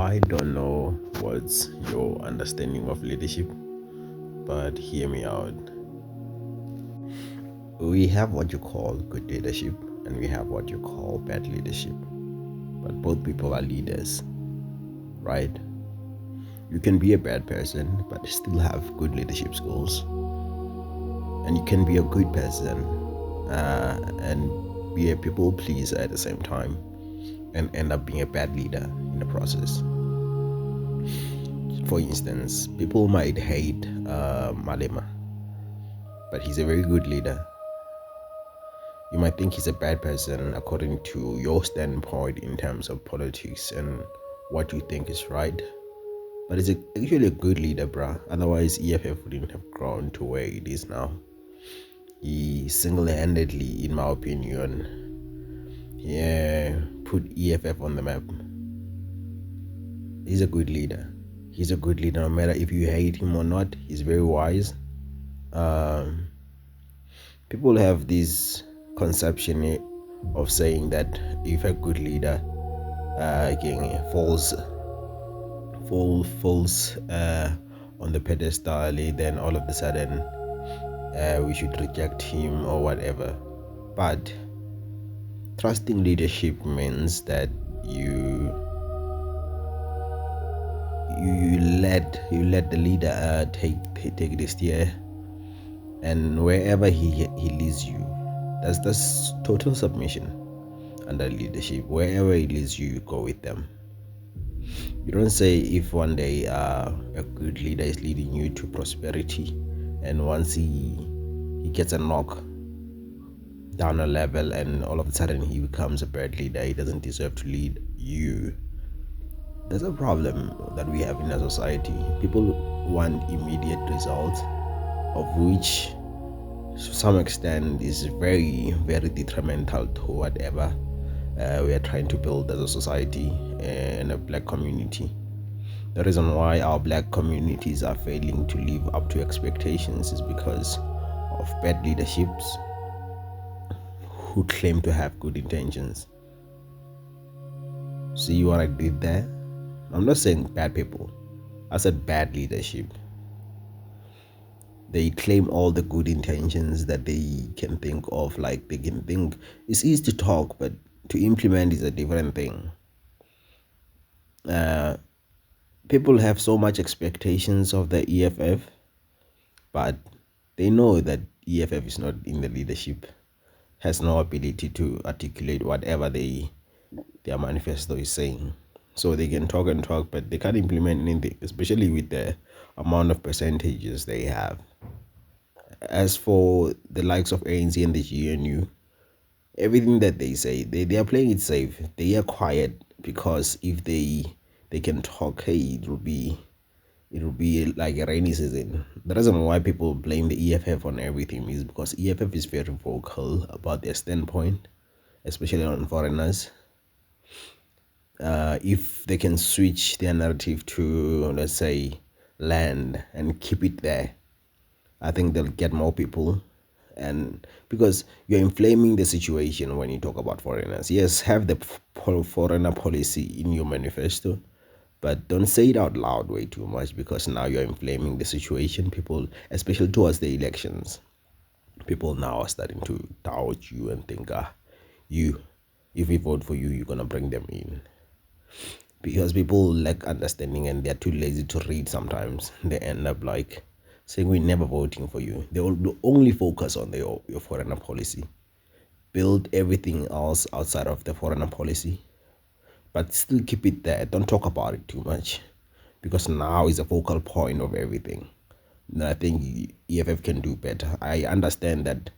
I don't know what's your understanding of leadership, but hear me out. We have what you call good leadership, and we have what you call bad leadership. But both people are leaders, right? You can be a bad person, but still have good leadership skills. And you can be a good person and be a people pleaser at the same time and end up being a bad leader in the process. For instance, people might hate Malema, but he's a very good leader. You might think he's a bad person according to your standpoint in terms of politics and what you think is right. But he's actually a good leader, bruh. Otherwise, EFF wouldn't have grown to where it is now. He single-handedly, in my opinion, put EFF on the map. He's a good leader. He's a good leader no matter if you hate him or not. He's very wise. People have this conception of saying that if a good leader falls on the pedestal, then all of a sudden we should reject him or whatever. But trusting leadership means that you let the leader take the steer, and wherever he leads you, that's total submission under leadership. Wherever he leads you, you go with them. You don't say if one day a good leader is leading you to prosperity, and once he gets a knock down a level and all of a sudden he becomes a bad leader, he doesn't deserve to lead you. There's a problem that we have in our society. People want immediate results, of which to some extent is very, very detrimental to whatever we are trying to build as a society and a black community. The reason why our black communities are failing to live up to expectations is because of bad leaderships who claim to have good intentions. See what I did there? I'm not saying bad people. I said bad leadership. They claim all the good intentions that they can think of. Like they can think it's easy to talk, but to implement is a different thing. People have so much expectations of the EFF, but they know that EFF is not in the leadership, has no ability to articulate whatever their manifesto is saying. So they can talk and talk, but they can't implement anything, especially with the amount of percentages they have. As for the likes of ANC and the GNU, everything that they say, they are playing it safe. They are quiet because if they can talk, hey, it will be like a rainy season. The reason why people blame the EFF on everything is because EFF is very vocal about their standpoint, especially on foreigners. If they can switch their narrative to, let's say, land and keep it there, I think they'll get more people. And because you're inflaming the situation when you talk about foreigners. Yes, have the foreigner policy in your manifesto, but don't say it out loud way too much, because now you're inflaming the situation. People, especially towards the elections, people now are starting to doubt you and think, if we vote for you, you're gonna bring them in. Because people lack understanding and they're too lazy to read sometimes. They end up like saying, we're never voting for you. They will only focus on your foreign policy. Build everything else outside of the foreign policy, but still keep it there. Don't talk about it too much, because now is a focal point of everything. And I think EFF can do better. I understand that